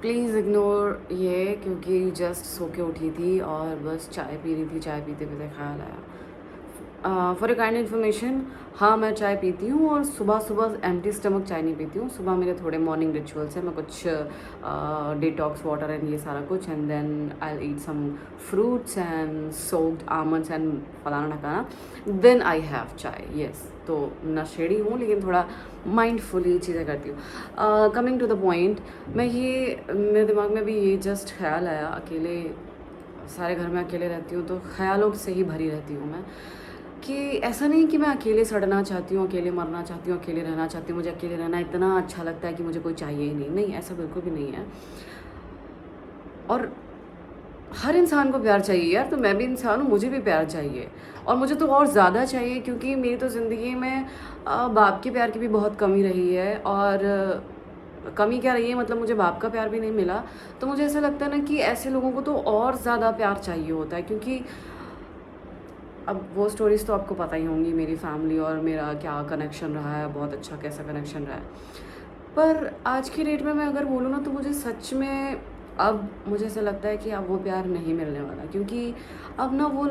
Please ignore ये क्योंकि just so के उठी थी और बस चाय पी रही थी, चाय पीते-पीते ख़्याल आया। फॉर अ काइंड इन्फॉर्मेशन, हाँ, मैं चाय पीती हूँ और सुबह-सुबह एम्प्टी स्टमक चाय नहीं पीती हूँ। सुबह मेरे थोड़े मॉर्निंग रिचुअल्स हैं, मैं कुछ डिटॉक्स वाटर एंड ये सारा कुछ and then I will eat some fruits and soaked almonds and फलाना-ढकाना, then I have chai, yes. तो नशेड़ी हूँ लेकिन थोड़ा माइंडफुली चीज़ें करती हूँ। कमिंग टू द पॉइंट, मेरे दिमाग में भी ये जस्ट ख़्याल आया, अकेले सारे घर में अकेले रहती हूँ तो ख़यालों से ही भरी रहती हूँ मैं, कि ऐसा नहीं कि मैं अकेले सड़ना चाहती हूँ, अकेले मरना चाहती हूँ, अकेले रहना चाहती हूँ, मुझे अकेले रहना इतना अच्छा लगता है कि मुझे कोई चाहिए ही नहीं। नहीं, ऐसा बिल्कुल भी नहीं है। और हर इंसान को प्यार चाहिए यार, तो मैं भी इंसान हूँ, मुझे भी प्यार चाहिए और मुझे तो और ज़्यादा चाहिए क्योंकि मेरी तो ज़िंदगी में बाप के प्यार की भी बहुत कमी रही है और कमी क्या रही है, मतलब मुझे बाप का प्यार भी नहीं मिला। तो मुझे ऐसा लगता है ना कि ऐसे लोगों को तो और ज़्यादा प्यार चाहिए होता है, क्योंकि अब वो स्टोरीज़ तो आपको पता ही होंगी, मेरी फैमिली और मेरा क्या कनेक्शन रहा है, बहुत अच्छा कैसा कनेक्शन रहा है। पर आज की डेट में मैं अगर बोलूँ ना तो मुझे सच में अब मुझे ऐसा लगता है कि अब वो प्यार नहीं मिलने वाला, क्योंकि अब ना वो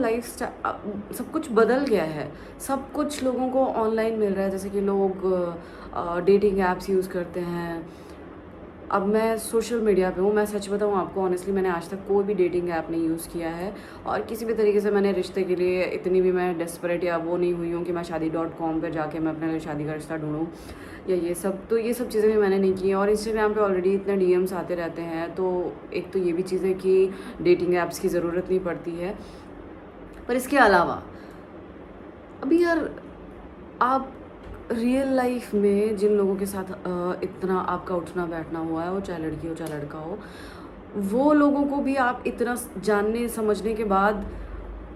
सब कुछ बदल गया है। सब कुछ लोगों को ऑनलाइन मिल रहा है, जैसे कि लोग डेटिंग ऐप्स यूज़ करते हैं। अब मैं सोशल मीडिया पे हूँ, मैं सच बताऊँ आपको ऑनेस्टली, मैंने आज तक कोई भी डेटिंग ऐप नहीं यूज़ किया है और किसी भी तरीके से मैंने रिश्ते के लिए इतनी भी मैं डेस्परेट या वो नहीं हुई हूँ कि मैं शादी.com पे जाके मैं अपने लिए शादी का रिश्ता ढूँढूँ या ये सब चीज़ें भी मैंने नहीं की हैं। और इंस्टाग्राम पे ऑलरेडी इतने डीएम्स आते रहते हैं, तो एक तो ये भी चीज़ है कि डेटिंग ऐप्स की ज़रूरत नहीं पड़ती है। पर इसके अलावा अभी यार, आप रियल लाइफ में जिन लोगों के साथ इतना आपका उठना बैठना हुआ है, वो चाहे लड़की हो चाहे लड़का हो, वो लोगों को भी आप इतना जानने समझने के बाद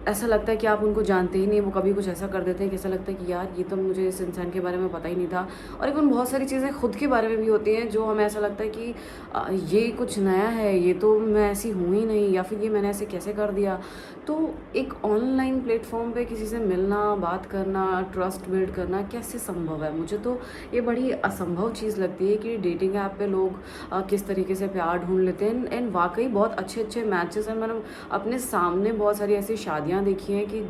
ऐसा लगता है कि आप उनको जानते ही नहीं। वो कभी कुछ ऐसा कर देते हैं कि ऐसा लगता है कि यार ये तो मुझे इस इंसान के बारे में पता ही नहीं था। और इवन बहुत सारी चीज़ें खुद के बारे में भी होती हैं जो हमें ऐसा लगता है कि ये कुछ नया है, ये तो मैं ऐसी हूँ ही नहीं, या फिर ये मैंने ऐसे कैसे कर दिया। तो एक ऑनलाइन प्लेटफॉर्म पे किसी से मिलना, बात करना, ट्रस्ट बिल्ड करना कैसे संभव है? मुझे तो ये बड़ी असंभव चीज़ लगती है कि डेटिंग ऐप पे लोग किस तरीके से प्यार ढूंढ लेते हैं एंड वाकई बहुत अच्छे अच्छे मैचेस हैं। मैंने अपने सामने बहुत सारी ऐसी शादियां देखी हैं कि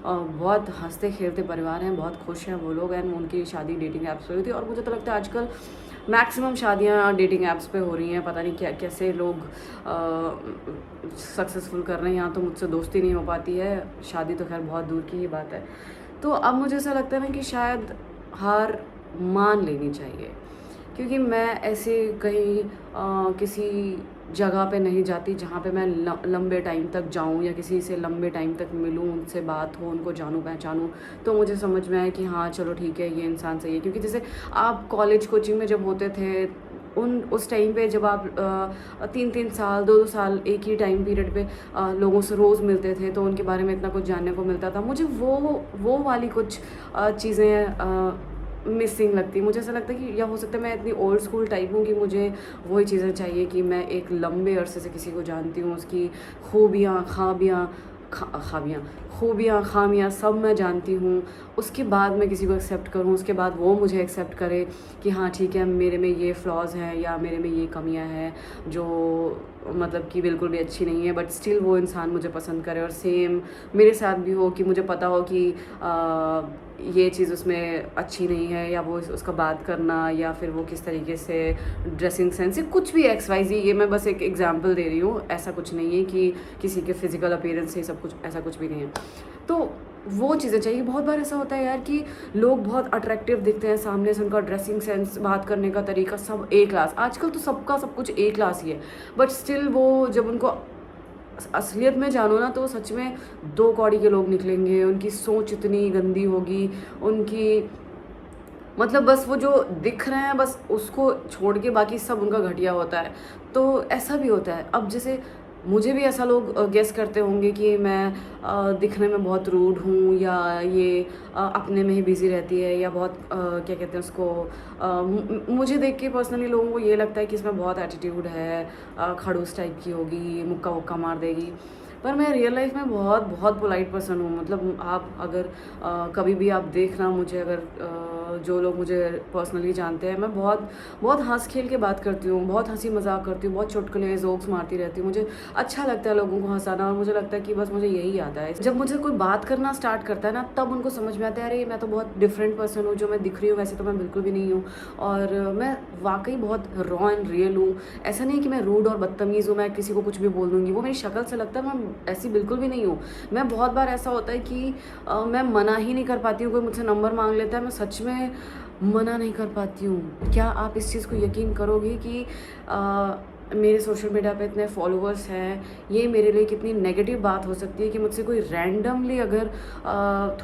बहुत हंसते खेलते परिवार हैं, बहुत खुश हैं वो लोग, एंड उनकी शादी डेटिंग ऐप्स पे हुई थी। और मुझे तो लगता है आजकल मैक्सिमम शादियां डेटिंग ऐप्स पे हो रही हैं। पता नहीं क्या कैसे लोग सक्सेसफुल कर रहे हैं। यहाँ तो मुझसे दोस्ती नहीं हो पाती है, शादी तो खैर बहुत दूर की ही बात है। तो अब मुझे ऐसा लगता है ना कि शायद हार मान लेनी चाहिए, क्योंकि मैं ऐसे कहीं किसी जगह पे नहीं जाती जहाँ पे मैं लंबे टाइम तक जाऊँ या किसी से लंबे टाइम तक मिलूँ, उनसे बात हो, उनको जानूँ पहचानूँ, तो मुझे समझ में आए कि हाँ चलो ठीक है, ये इंसान सही है। क्योंकि जैसे आप कॉलेज कोचिंग में जब होते थे, उस टाइम पे जब आप 3-3 साल 2-2 साल एक ही टाइम पीरियड पे लोगों से रोज़ मिलते थे, तो उनके बारे में इतना कुछ जानने को मिलता था। मुझे वो वाली कुछ चीज़ें मिसिंग लगती है। मुझे ऐसा लगता है कि या हो सकता है मैं इतनी ओल्ड स्कूल टाइप हूँ कि मुझे वही चीज़ें चाहिए कि मैं एक लंबे अरसे से किसी को जानती हूँ, उसकी खूबियाँ, खामियाँ सब मैं जानती हूँ। उसके बाद मैं किसी को एक्सेप्ट करूँ, उसके बाद वो मुझे एक्सेप्ट करे कि हाँ ठीक है, मेरे में ये फ्लॉज़ हैं या मेरे में ये कमियाँ हैं जो मतलब कि बिल्कुल भी अच्छी नहीं है, बट स्टिल वो इंसान मुझे पसंद करे। और सेम मेरे साथ भी हो कि मुझे पता हो कि ये चीज़ उसमें अच्छी नहीं है, या वो उसका बात करना, या फिर वो किस तरीके से ड्रेसिंग सेंस, या कुछ भी एक्स वाई जी, ये मैं बस एक एग्जांपल दे रही हूँ। ऐसा कुछ नहीं है कि किसी के फिजिकल अपीयरेंस से सब कुछ, ऐसा कुछ भी नहीं है। तो वो चीज़ें चाहिए। बहुत बार ऐसा होता है यार कि लोग बहुत अट्रैक्टिव दिखते हैं सामने से, उनका ड्रेसिंग सेंस, बात करने का तरीका सब ए क्लास, आजकल तो सबका सब कुछ ए क्लास ही है, बट स्टिल वो जब उनको असलियत में जानो ना, तो सच में दो कौड़ी के लोग निकलेंगे। उनकी सोच इतनी गंदी होगी, उनकी मतलब बस वो जो दिख रहे हैं बस उसको छोड़ के बाकी सब उनका घटिया होता है। तो ऐसा भी होता है। अब जैसे मुझे भी ऐसा लोग गेस करते होंगे कि मैं दिखने में बहुत रूड हूँ, या ये अपने में ही बिज़ी रहती है, या बहुत क्या कहते हैं उसको, मुझे देख के पर्सनली लोगों को ये लगता है कि इसमें बहुत एटीट्यूड है, खड़ूस टाइप की होगी, मुक्का वुक्का मार देगी। पर मैं रियल लाइफ में बहुत बहुत पोलाइट पर्सन हूँ। मतलब आप अगर कभी भी आप देखना मुझे, अगर जो लोग मुझे पर्सनली जानते हैं, मैं बहुत बहुत हंस खेल के बात करती हूँ, बहुत हंसी मजाक करती हूँ, बहुत चुटकुले जोक्स मारती रहती हूँ। मुझे अच्छा लगता है लोगों को हंसाना, और मुझे लगता है कि बस मुझे यही आता है। जब मुझे कोई बात करना स्टार्ट करता है ना, तब उनको समझ में आता है अरे मैं तो बहुत डिफरेंट पर्सन हूँ, जो मैं दिख रही हूँ वैसे तो मैं बिल्कुल भी नहीं हूँ, और मैं वाकई बहुत रॉ एंड रियल हूँ। ऐसा नहीं कि मैं रूड और बदतमीज़ हूँ, मैं किसी को कुछ भी बोल दूँगी, वो मेरी शक्ल से लगता है, मैं ऐसी बिल्कुल भी नहीं हूँ। मैं बहुत बार ऐसा होता है कि मैं मना ही नहीं कर पाती हूँ। कोई मुझसे नंबर मांग लेता है, मैं सच में मना नहीं कर पाती हूँ। क्या आप इस चीज़ को यकीन करोगे कि मेरे सोशल मीडिया पे इतने फॉलोअर्स हैं, ये मेरे लिए कितनी नेगेटिव बात हो सकती है कि मुझसे कोई रैंडमली अगर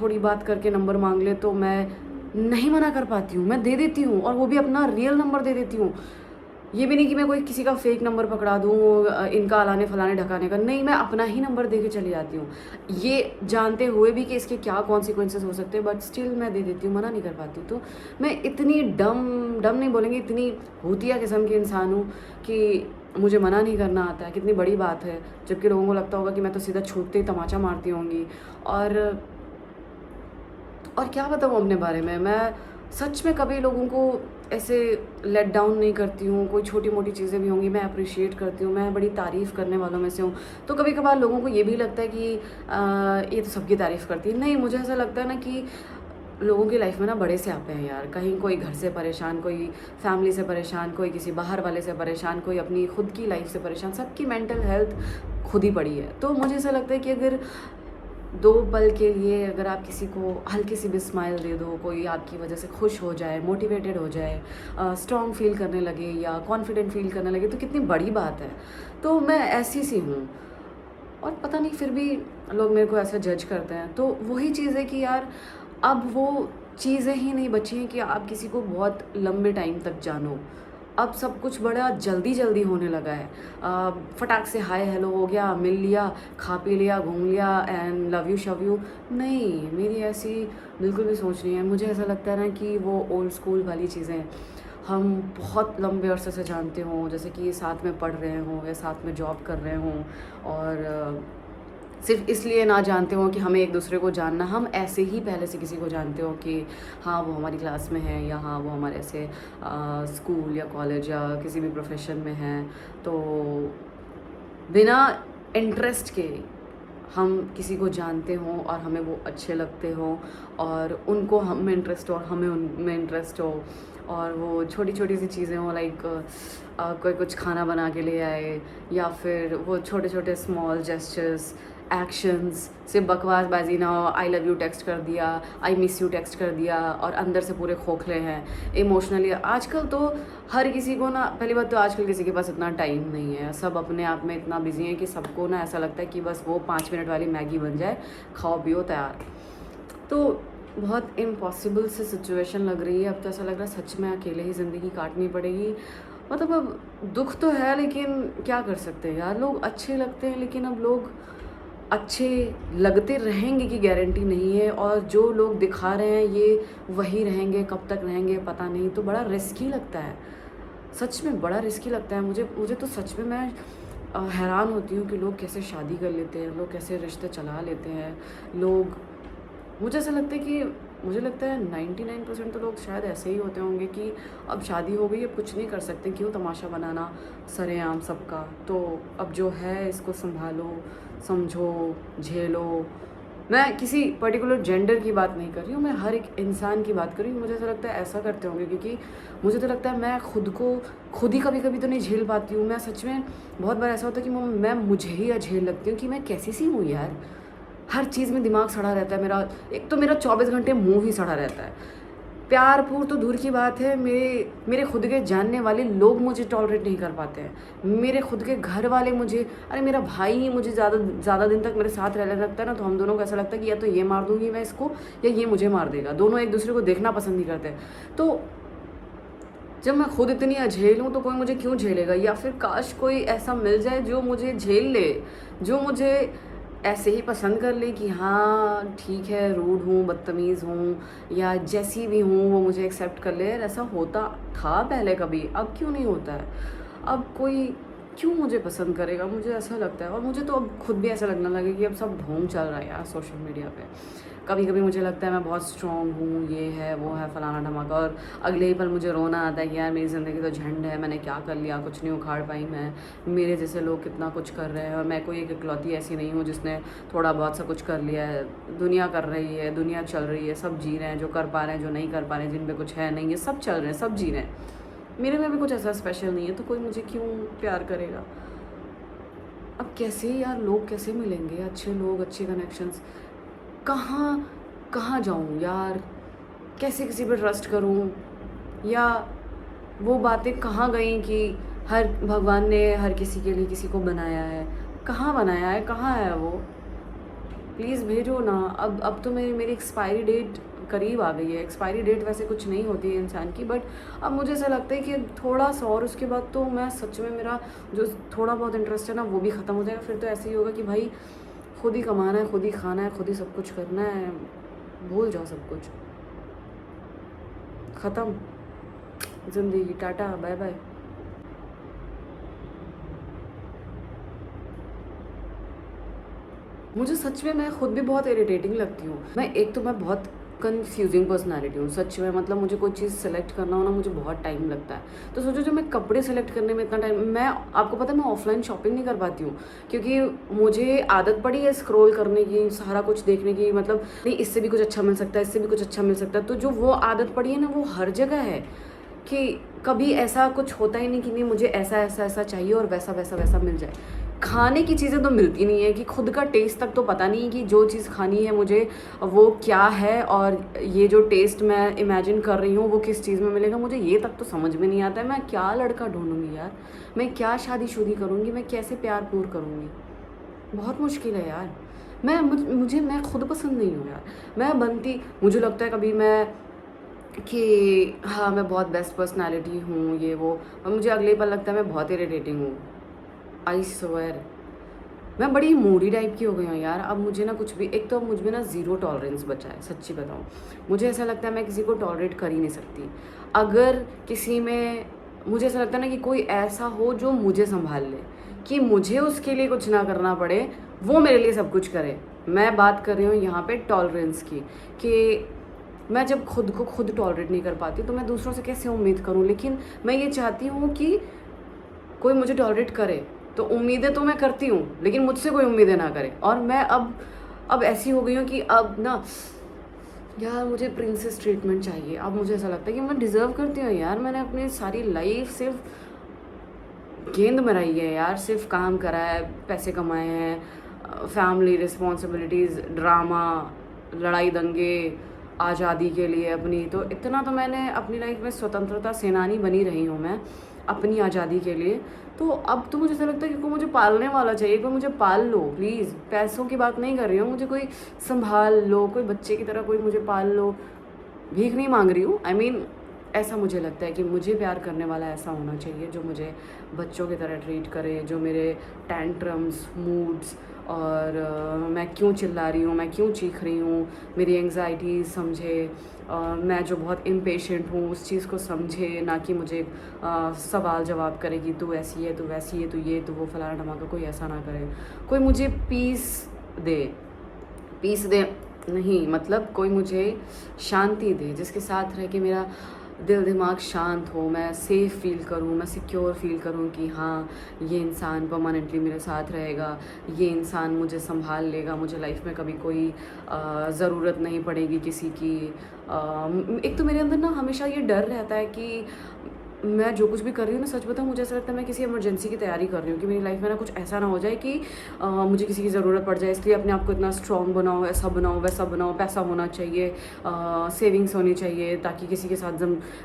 थोड़ी बात करके नंबर मांग ले तो मैं नहीं मना कर पाती हूँ, मैं दे देती हूँ, और वो भी अपना रियल नंबर दे देती हूँ। ये भी नहीं कि मैं कोई किसी का फेक नंबर पकड़ा दूँ इनका अलाने फलाने ढकाने का, नहीं, मैं अपना ही नंबर दे के चली जाती हूँ, ये जानते हुए भी कि इसके क्या कॉन्सिक्वेंसेस हो सकते हैं, बट स्टिल मैं दे देती हूँ, मना नहीं कर पाती। तो मैं इतनी डम नहीं बोलेंगे, इतनी भूतिया किस्म की इंसान हूँ कि मुझे मना नहीं करना आता है। कितनी बड़ी बात है, जबकि लोगों को लगता होगा कि मैं तो सीधा छूटते ही तमाचा मारती होंगी। और क्या बताऊँ अपने बारे में, मैं सच में कभी लोगों को ऐसे लेट डाउन नहीं करती हूँ। कोई छोटी मोटी चीज़ें भी होंगी मैं अप्रिशिएट करती हूँ, मैं बड़ी तारीफ़ करने वालों में से हूँ। तो कभी कभार लोगों को ये भी लगता है कि ये तो सबकी तारीफ़ करती है। नहीं, मुझे ऐसा लगता है ना कि लोगों की लाइफ में ना बड़े से आते हैं यार, कहीं कोई घर से परेशान, कोई फैमिली से परेशान, कोई किसी बाहर वाले से परेशान, कोई अपनी खुद की लाइफ से परेशान, सबकी मेंटल हेल्थ खुद ही पड़ी है। तो मुझे ऐसा लगता है कि अगर 2 पल के लिए अगर आप किसी को हल्की सी भी स्माइल दे दो, कोई आपकी वजह से खुश हो जाए, मोटिवेटेड हो जाए, स्ट्रॉन्ग फील करने लगे या कॉन्फिडेंट फील करने लगे, तो कितनी बड़ी बात है। तो मैं ऐसी सी हूँ, और पता नहीं फिर भी लोग मेरे को ऐसा जज करते हैं। तो वही चीज़ है कि यार अब वो चीज़ें ही नहीं बची हैं कि आप किसी को बहुत लंबे टाइम तक जानो। अब सब कुछ बड़ा जल्दी जल्दी होने लगा है। फटाक से हाय हेलो हो गया, मिल लिया, खा पी लिया, घूम लिया एंड लव यू शव यू। नहीं, मेरी ऐसी बिल्कुल भी सोच नहीं है। मुझे ऐसा लगता है ना कि वो ओल्ड स्कूल वाली चीज़ें हम बहुत लंबे अरसे से जानते हों, जैसे कि साथ में पढ़ रहे हों या साथ में जॉब कर रहे हों, और सिर्फ इसलिए ना जानते हो कि हमें एक दूसरे को जानना, हम ऐसे ही पहले से किसी को जानते हो कि हाँ वो हमारी क्लास में है, या हाँ वो हमारे ऐसे स्कूल या कॉलेज या किसी भी प्रोफेशन में है। तो बिना इंटरेस्ट के हम किसी को जानते हों और हमें वो अच्छे लगते हों, और उनको हम में इंटरेस्ट हो और हमें उनमें इंटरेस्ट हो, और वो छोटी छोटी सी चीज़ें हों, लाइक कोई कुछ खाना बना के ले आए, या फिर वो छोटे छोटे स्मॉल जेस्चर्स, एक्शंस से बकवासबाजी ना हो, आई लव यू टेक्स्ट कर दिया, आई मिस यू टेक्स्ट कर दिया, और अंदर से पूरे खोखले हैं इमोशनली। आजकल तो हर किसी को ना, पहली बात तो आजकल किसी के पास इतना टाइम नहीं है, सब अपने आप में इतना बिजी हैं कि सबको ना ऐसा लगता है कि बस वो 5 मिनट वाली मैगी बन जाए, खाओ पियो तैयार। तो बहुत इम्पॉसिबल सी सिचुएशन लग रही है। अब तो ऐसा लग रहा है सच में अकेले ही ज़िंदगी काटनी पड़ेगी। मतलब अब दुख तो है, लेकिन क्या कर सकते हैं यार, लोग अच्छे लगते हैं, लेकिन अब लोग अच्छे लगते रहेंगे की गारंटी नहीं है, और जो लोग दिखा रहे हैं ये वही रहेंगे, कब तक रहेंगे पता नहीं। तो बड़ा रिस्की लगता है, सच में बड़ा रिस्की लगता है मुझे तो सच में मैं हैरान होती हूँ कि लोग कैसे शादी कर लेते हैं, लोग कैसे रिश्ते चला लेते हैं। लोग, मुझे ऐसा लगता है कि मुझे लगता है 99% तो लोग शायद ऐसे ही होते होंगे कि अब शादी हो गई, अब कुछ नहीं कर सकते, क्यों तमाशा बनाना सरेआम सबका। तो अब जो है इसको संभालो, समझो, झेलो। मैं किसी पर्टिकुलर जेंडर की बात नहीं कर रही हूँ, मैं हर एक इंसान की बात कर रही हूँ। मुझे ऐसा लगता है ऐसा करते होंगे, क्योंकि मुझे तो लगता है मैं खुद ही कभी कभी तो नहीं झेल पाती हूँ। मैं सच में बहुत बार ऐसा होता है कि मैं मुझे ही अझेल लगती हूँ कि मैं कैसी सी हूँ यार। हर चीज़ में दिमाग सड़ा रहता है मेरा। एक तो मेरा 24 घंटे मुंह ही सड़ा रहता है। प्यार पूर तो दूर की बात है, मेरे खुद के जानने वाले लोग मुझे टॉलरेट नहीं कर पाते हैं। मेरे खुद के घर वाले मुझे, अरे मेरा भाई ही मुझे ज़्यादा दिन तक मेरे साथ रहने लगता है ना, तो हम दोनों को ऐसा लगता है कि या तो ये मार दूंगी मैं इसको, या ये मुझे मार देगा। दोनों एक दूसरे को देखना पसंद नहीं करते। तो जब मैं खुद इतनी अझेल हूँ तो कोई मुझे क्यों झेलेगा। या फिर काश कोई ऐसा मिल जाए जो मुझे झेल ले, जो मुझे ऐसे ही पसंद कर ले कि हाँ ठीक है, रूड हूँ, बदतमीज़ हूँ, या जैसी भी हूँ वो मुझे एक्सेप्ट कर ले। यार ऐसा होता था पहले कभी, अब क्यों नहीं होता है। अब कोई क्यों मुझे पसंद करेगा? मुझे ऐसा लगता है, और मुझे तो अब खुद भी ऐसा लगने लगा कि अब सब ढोंग चल रहा है यार सोशल मीडिया पे। कभी कभी मुझे लगता है मैं बहुत स्ट्रॉन्ग हूँ, ये है वो है फलाना धमाका, और अगले ही पल मुझे रोना आता है कि यार मेरी ज़िंदगी तो झंड है, मैंने क्या कर लिया, कुछ नहीं उखाड़ पाई मैं। मेरे जैसे लोग कितना कुछ कर रहे हैं और मैं कोई एक इकलौती ऐसी नहीं हूँ जिसने थोड़ा बहुत सा कुछ कर लिया है। दुनिया कर रही है, दुनिया चल रही है, सब जी रहे हैं, जो कर पा रहे हैं, जो नहीं कर पा रहे हैं, जिन पे कुछ है नहीं, ये सब चल रहे हैं, सब जी रहे हैं। मेरे में भी कुछ ऐसा स्पेशल नहीं है, तो कोई मुझे क्यों प्यार करेगा? अब कैसे यार, लोग कैसे मिलेंगे, अच्छे लोग, अच्छे कनेक्शंस? कहाँ कहाँ जाऊँ यार? कैसे किसी पे ट्रस्ट करूँ? या वो बातें कहाँ गई कि हर भगवान ने हर किसी के लिए किसी को बनाया है? कहाँ बनाया है, कहाँ है वो? प्लीज़ भेजो ना। अब तो मेरी एक्सपायरी डेट करीब आ गई है। एक्सपायरी डेट वैसे कुछ नहीं होती है इंसान की, बट अब मुझे ऐसा लगता है कि थोड़ा सा और उसके बाद तो मैं सच में, मेरा जो थोड़ा बहुत इंटरेस्ट है ना वो भी ख़त्म हो जाएगा। फिर तो ऐसे ही होगा कि भाई खुद ही कमाना है, खुद ही खाना है, खुद ही सब कुछ करना है, भूल जाओ सब कुछ, ख़त्म ज़िंदगी, टाटा बाय बाय। मुझे सच में, मैं खुद भी बहुत इरिटेटिंग लगती हूँ। मैं बहुत कन्फ्यूजिंग पर्सनैलिटी हूँ सच में। मतलब मुझे कोई चीज़ सेलेक्ट करना हो ना, मुझे बहुत टाइम लगता है। तो सोचो, जो मैं कपड़े सेलेक्ट करने में इतना टाइम, मैं आपको पता है मैं ऑफलाइन शॉपिंग नहीं कर पाती हूँ, क्योंकि मुझे आदत पड़ी है स्क्रॉल करने की, सारा कुछ देखने की। मतलब नहीं, इससे भी कुछ अच्छा मिल सकता है, इससे भी कुछ अच्छा मिल सकता है। तो जो वो आदत पड़ी है ना, वो हर जगह है कि कभी ऐसा कुछ होता ही नहीं कि नहीं मुझे ऐसा ऐसा ऐसा चाहिए और वैसा वैसा वैसा मिल जाए। खाने की चीज़ें तो मिलती नहीं है, कि खुद का टेस्ट तक तो पता नहीं कि जो चीज़ खानी है मुझे वो क्या है, और ये जो टेस्ट मैं इमेजिन कर रही हूँ वो किस चीज़ में मिलेगा, मुझे ये तक तो समझ में नहीं आता है। मैं क्या लड़का ढूंढूंगी यार? मैं क्या शादीशुदी करूँगी? मैं कैसे प्यार पूर करूँगी? बहुत मुश्किल है यार। मैं खुद पसंद नहीं हूँ यार। मैं बनती, मुझे लगता है कभी मैं कि हाँ मैं बहुत बेस्ट पर्सनालिटी हूँ, ये वो, और मुझे अगले पल लगता है मैं बहुत इरिटेटिंग हूँ। आई स्वेयर, मैं बड़ी मूडी टाइप की हो गई हूँ यार। अब मुझे ना कुछ भी, एक तो अब मुझ में ना ज़ीरो टॉलरेंस बचा है, सच्ची बताऊँ। मुझे ऐसा लगता है मैं किसी को टॉलरेट कर ही नहीं सकती। अगर किसी में, मुझे ऐसा लगता है ना कि कोई ऐसा हो जो मुझे संभाल ले, कि मुझे उसके लिए कुछ ना करना पड़े, वो मेरे लिए सब कुछ करे। मैं बात कर रही हूँ यहाँ पे टॉलरेंस की, कि मैं जब खुद को खुद टॉलरेट नहीं कर पाती तो मैं दूसरों से कैसे उम्मीद करूँ? लेकिन मैं ये चाहती हूँ कि कोई मुझे टॉलरेट करे। तो उम्मीदें तो मैं करती हूँ, लेकिन मुझसे कोई उम्मीदें ना करे। और मैं अब ऐसी हो गई हूँ कि अब ना यार मुझे प्रिंसेस ट्रीटमेंट चाहिए। अब मुझे ऐसा लगता है कि मैं डिज़र्व करती हूँ यार। मैंने अपनी सारी लाइफ सिर्फ गेंद मराई है यार, सिर्फ काम करा है, पैसे कमाए हैं, फैमिली रिस्पॉन्सिबिलिटीज़, ड्रामा, लड़ाई दंगे, आज़ादी के लिए अपनी। तो इतना तो मैंने अपनी लाइफ में, स्वतंत्रता सेनानी बनी रही हूँ मैं अपनी आज़ादी के लिए। तो अब तो मुझे ऐसा लगता है कि कोई मुझे पालने वाला चाहिए, कोई मुझे पाल लो प्लीज़। पैसों की बात नहीं कर रही हूँ, मुझे कोई संभाल लो, कोई बच्चे की तरह कोई मुझे पाल लो। भीख नहीं मांग रही हूँ, आई मीन ऐसा मुझे लगता है कि मुझे प्यार करने वाला ऐसा होना चाहिए जो मुझे बच्चों की तरह ट्रीट करे, जो मेरे टैंट्रम्स, मूड्स, और मैं क्यों चिल्ला रही हूँ, मैं क्यों चीख रही हूँ, मेरी एंग्जाइटी समझे, मैं जो बहुत इम्पेशेंट हूँ उस चीज़ को समझे, ना कि मुझे सवाल जवाब करे कि तू ऐसी है, तू वैसी है, तू ये, तू वो, फलाना धमाका। कोई ऐसा ना करे, कोई मुझे पीस दे नहीं, मतलब कोई मुझे शांति दे, जिसके साथ रह के मेरा दिल दिमाग शांत हो, मैं सेफ़ फील करूँ, मैं सिक्योर फील करूँ कि हाँ ये इंसान परमानेंटली मेरे साथ रहेगा, ये इंसान मुझे संभाल लेगा, मुझे लाइफ में कभी कोई ज़रूरत नहीं पड़ेगी किसी की। एक तो मेरे अंदर ना हमेशा ये डर रहता है कि मैं जो कुछ भी कर रही हूँ ना, सच बताऊँ, मुझे ऐसा लगता है मैं किसी इमरजेंसी की तैयारी कर रही हूँ, कि मेरी लाइफ में ना कुछ ऐसा ना हो जाए कि मुझे किसी की ज़रूरत पड़ जाए। इसलिए अपने आप को इतना स्ट्रॉन्ग बनाओ, ऐसा बनाओ, वैसा बनाओ, पैसा होना चाहिए, सेविंग्स होनी चाहिए, ताकि किसी के साथ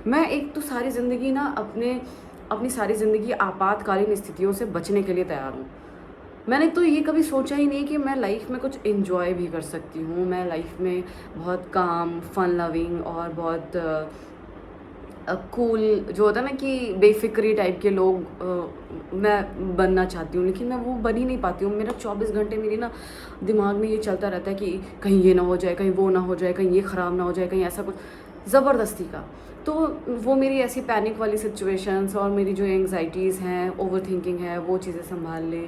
मैं एक तो सारी ज़िंदगी ना अपनी सारी ज़िंदगी आपातकालीन स्थितियों से बचने के लिए तैयार हूँ। मैंने तो ये कभी सोचा ही नहीं कि मैं लाइफ में कुछ एंजॉय भी कर सकती हूँ। मैं लाइफ में बहुत काम, फन लविंग और बहुत कूल जो होता है ना कि बेफिक्री टाइप के लोग मैं बनना चाहती हूँ, लेकिन मैं वो बन ही नहीं पाती हूँ। मेरा 24 घंटे मेरी ना दिमाग में ये चलता रहता है कि कहीं ये ना हो जाए, कहीं वो ना हो जाए, कहीं ये ख़राब ना हो जाए, कहीं ऐसा कुछ ज़बरदस्ती का। तो वो मेरी ऐसी पैनिक वाली सिचुएशंस और मेरी जो एंग्जाइटीज़ हैं, ओवरथिंकिंग है, वो चीज़ें सँभाल ले।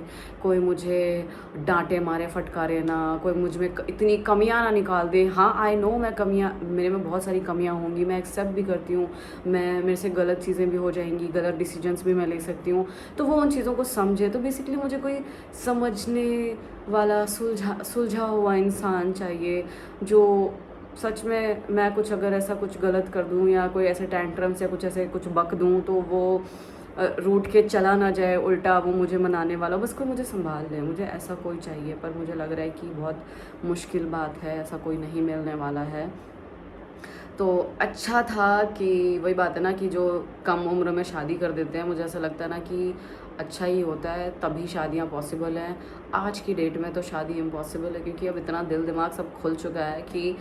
कोई मुझे डाँटे मारे, फटकारे ना, कोई मुझ में इतनी कमियाँ ना निकाल दे। हाँ, आई नो मैं कमियाँ, मेरे में बहुत सारी कमियाँ होंगी, मैं एक्सेप्ट भी करती हूँ। मेरे से गलत चीज़ें भी हो जाएँगी, गलत डिसीजंस भी मैं ले सकती हूँ। तो वो उन चीज़ों को समझे। तो बेसिकली मुझे कोई समझने वाला, सुलझा हुआ इंसान चाहिए, जो सच में मैं कुछ अगर ऐसा कुछ गलत कर दूँ या कोई ऐसे टैंट्रम्स या कुछ ऐसे कुछ बक दूँ तो वो रूठ के चला ना जाए, उल्टा वो मुझे मनाने वाला, बस कोई मुझे सँभाल ले। मुझे ऐसा कोई चाहिए, पर मुझे लग रहा है कि बहुत मुश्किल बात है, ऐसा कोई नहीं मिलने वाला है। तो अच्छा था कि वही बात है ना कि जो कम उम्र में शादी कर देते हैं, मुझे ऐसा लगता है ना कि अच्छा ही होता है, तभी शादियाँ पॉसिबल हैं। आज की डेट में तो शादी इम्पॉसिबल है, क्योंकि अब इतना दिल दिमाग सब खुल चुका है कि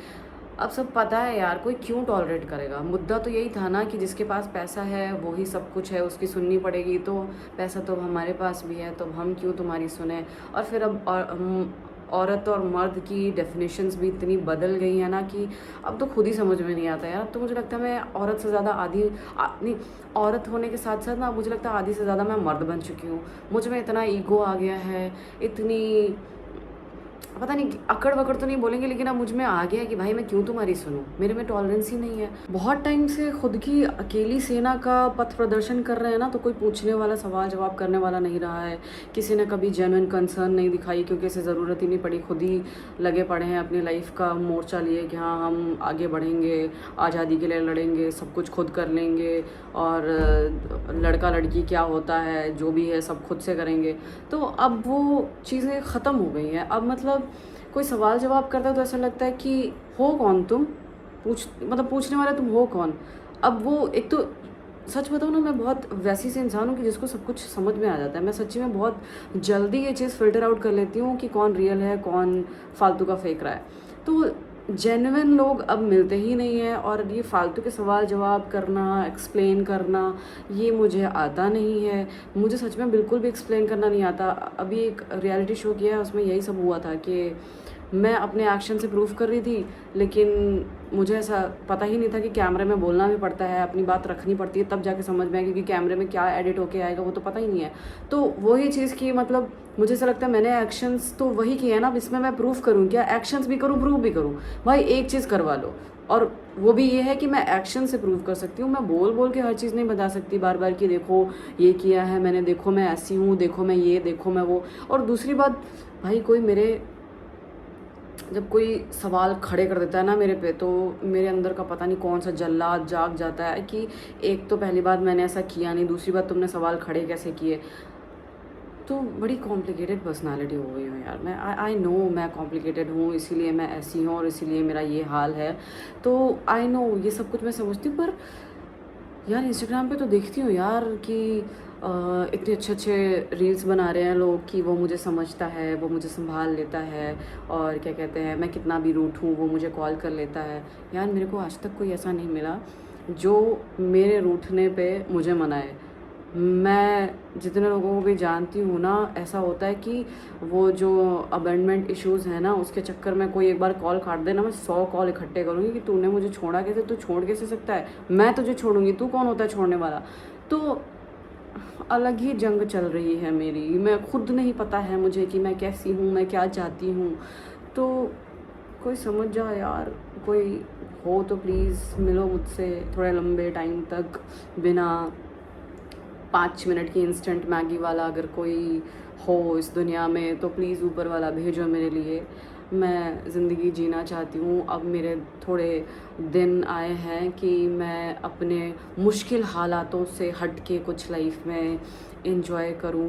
अब सब पता है यार, कोई क्यों टॉलरेट करेगा। मुद्दा तो यही था ना कि जिसके पास पैसा है वो ही सब कुछ है, उसकी सुननी पड़ेगी। तो पैसा तो हमारे पास भी है, तो हम क्यों तुम्हारी सुने। और फिर अब औरत और मर्द की डेफिनेशंस भी इतनी बदल गई है ना कि अब तो खुद ही समझ में नहीं आता यार। अब तो मुझे लगता है मैं औरत से ज़्यादा नहीं, औरत होने के साथ साथ ना मुझे लगता है आधी से ज़्यादा मैं मर्द बन चुकी हूँ। मुझ में इतना ईगो आ गया है, इतनी पता नहीं अकड़ वकड़ तो नहीं बोलेंगे, लेकिन अब मुझ में आ गया है कि भाई मैं क्यों तुम्हारी सुनूं, मेरे में टॉलरेंस ही नहीं है। बहुत टाइम से खुद की अकेली सेना का पथ प्रदर्शन कर रहे हैं ना, तो कोई पूछने वाला, सवाल जवाब करने वाला नहीं रहा है। किसी ने कभी जेन्युइन कंसर्न नहीं दिखाई, क्योंकि इसे ज़रूरत ही नहीं पड़ी। खुद ही लगे पड़े हैं अपनी लाइफ का मोर्चा लिए कि हाँ हम आगे बढ़ेंगे, आज़ादी के लिए लड़ेंगे, सब कुछ खुद कर लेंगे, और लड़का लड़की क्या होता है, जो भी है सब खुद से करेंगे। तो अब वो चीज़ें ख़त्म हो गई हैं। अब मतलब कोई सवाल जवाब करता है तो ऐसा लगता है कि हो कौन तुम, पूछने वाला तुम हो कौन। अब वो एक तो सच बताऊँ ना, मैं बहुत वैसी से इंसान हूँ कि जिसको सब कुछ समझ में आ जाता है। मैं सच्ची में बहुत जल्दी ये चीज़ फ़िल्टर आउट कर लेती हूँ कि कौन रियल है, कौन फालतू का फेंक रहा है। तो जेन्युइन लोग अब मिलते ही नहीं हैं, और ये फालतू के सवाल जवाब करना, एक्सप्लेन करना, ये मुझे आता नहीं है। मुझे सच में बिल्कुल भी एक्सप्लेन करना नहीं आता। अभी एक रियलिटी शो किया है, उसमें यही सब हुआ था कि मैं अपने एक्शन से प्रूव कर रही थी, लेकिन मुझे ऐसा पता ही नहीं था कि कैमरे में बोलना भी पड़ता है, अपनी बात रखनी पड़ती है, तब जाके समझ में आया, क्योंकि कैमरे में क्या एडिट होके आएगा वो तो पता ही नहीं है। तो वही चीज़ की मतलब मुझे ऐसा लगता है मैंने एक्शंस तो वही किए हैं ना, अब इसमें मैं प्रूव करूँ क्या, एक्शंस भी करूँ, प्रूव भी करूँ। भाई एक चीज़ करवा लो, और वो भी ये है कि मैं एक्शन से प्रूव कर सकती हूँ। मैं बोल बोल के हर चीज़ नहीं बता सकती बार बार कि देखो ये किया है मैंने, देखो मैं ऐसी हूँ, देखो मैं ये, देखो मैं वो। और दूसरी बात, भाई कोई जब कोई सवाल खड़े कर देता है ना मेरे पे, तो मेरे अंदर का पता नहीं कौन सा जल्लाद जाग जाता है कि एक तो पहली बात मैंने ऐसा किया नहीं, दूसरी बात तुमने सवाल खड़े कैसे किए। तो बड़ी कॉम्प्लिकेटेड पर्सनालिटी हो गई हूँ यार मैं। आई नो मैं कॉम्प्लिकेटेड हूँ, इसीलिए मैं ऐसी हूँ और इसीलिए मेरा ये हाल है। तो आई नो ये सब कुछ मैं समझती हूँ, पर यार इंस्टाग्राम पे तो देखती हूँ यार कि इतने अच्छे अच्छे रील्स बना रहे हैं लोग कि वो मुझे समझता है, वो मुझे संभाल लेता है, और क्या कहते हैं, मैं कितना भी रूठ हूँ वो मुझे कॉल कर लेता है। यार मेरे को आज तक कोई ऐसा नहीं मिला जो मेरे रूठने पे मुझे मनाए। मैं जितने लोगों को भी जानती हूँ ना, ऐसा होता है कि वो जो अबेंडमेंट इश्यूज़ हैं ना, उसके चक्कर में कोई एक बार कॉल काट देना, मैं 100 कॉल इकट्ठे करूँगी कि तूने मुझे छोड़ा कैसे, तू छोड़ कैसे सकता है, मैं तुझे छोड़ूंगी, तू कौन होता है छोड़ने वाला। तो अलग ही जंग चल रही है मेरी, मैं खुद नहीं पता है मुझे कि मैं कैसी हूँ, मैं क्या चाहती हूँ। तो कोई समझ जाए यार, कोई हो तो प्लीज़ मिलो मुझसे थोड़े लंबे टाइम तक, बिना 5 मिनट की इंस्टेंट मैगी वाला अगर कोई हो इस दुनिया में, तो प्लीज़ ऊपर वाला भेजो मेरे लिए। मैं ज़िंदगी जीना चाहती हूँ। अब मेरे थोड़े दिन आए हैं कि मैं अपने मुश्किल हालातों से हट के कुछ लाइफ में एंजॉय करूँ,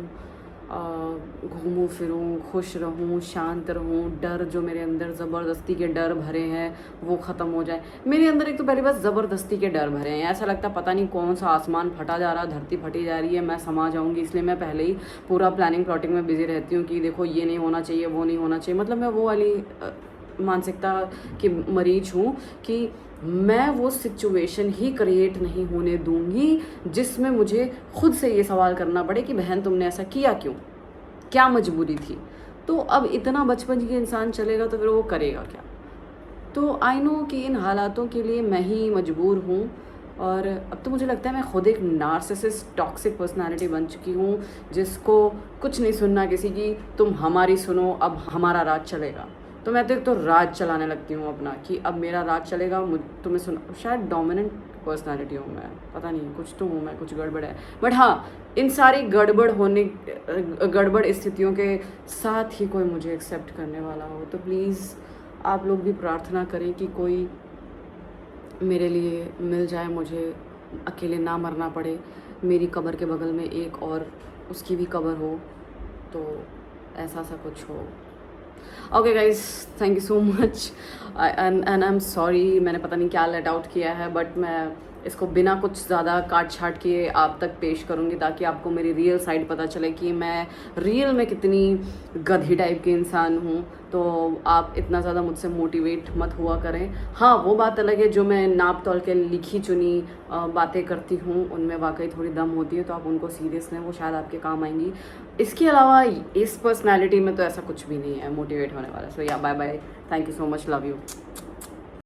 घूमूं फिरूं, खुश रहूं, शांत रहूं, डर जो मेरे अंदर ज़बरदस्ती के डर भरे हैं वो ख़त्म हो जाए। मेरे अंदर एक तो पहली बात ज़बरदस्ती के डर भरे हैं, ऐसा लगता पता नहीं कौन सा आसमान फटा जा रहा, धरती फटी जा रही है, मैं समा जाऊंगी। इसलिए मैं पहले ही पूरा प्लानिंग प्लॉटिंग में बिजी रहती हूँ कि देखो ये नहीं होना चाहिए, वो नहीं होना चाहिए। मतलब मैं वो वाली मानसिकता की मरीज हूँ कि मैं वो सिचुएशन ही क्रिएट नहीं होने दूंगी जिसमें मुझे खुद से ये सवाल करना पड़े कि बहन तुमने ऐसा किया क्यों, क्या मजबूरी थी। तो अब इतना बचपन के इंसान चलेगा तो फिर वो करेगा क्या। तो आई नो कि इन हालातों के लिए मैं ही मजबूर हूँ, और अब तो मुझे लगता है मैं खुद एक नार्सिसिस्ट टॉक्सिक पर्सनालिटी बन चुकी हूँ, जिसको कुछ नहीं सुनना किसी की, तुम हमारी सुनो, अब हमारा राज चलेगा। तो मैं तो एक तो राज चलाने लगती हूँ अपना, कि अब मेरा राज चलेगा, तुम्हें सुनो। शायद डोमिनेंट पर्सनालिटी हूँ मैं, पता नहीं, कुछ तो हूँ मैं, कुछ गड़बड़ है। बट हाँ, इन सारी गड़बड़ स्थितियों के साथ ही कोई मुझे एक्सेप्ट करने वाला हो। तो प्लीज़ आप लोग भी प्रार्थना करें कि कोई मेरे लिए मिल जाए, मुझे अकेले ना मरना पड़े, मेरी कब्र के बगल में एक और उसकी भी कब्र हो, तो ऐसा सा कुछ हो। Okay guys, thank you so much and I am sorry, मैंने पता नहीं क्या लेट आउट किया है, बट मैं इसको बिना कुछ ज़्यादा काट छाट किए आप तक पेश करूँगी, ताकि आपको मेरी रियल साइड पता चले कि मैं रियल में कितनी गधी टाइप की इंसान हूँ। तो आप इतना ज़्यादा मुझसे मोटिवेट मत हुआ करें। हाँ, वो बात अलग है, जो मैं नाप तोल के लिखी चुनी बातें करती हूँ, उनमें वाकई थोड़ी दम होती है, तो आप उनको सीरियस लें, वो शायद आपके काम आएंगी। इसके अलावा इस पर्सनैलिटी में तो ऐसा कुछ भी नहीं है मोटिवेट होने वाला। So yeah bye bye, thank you so much, love you.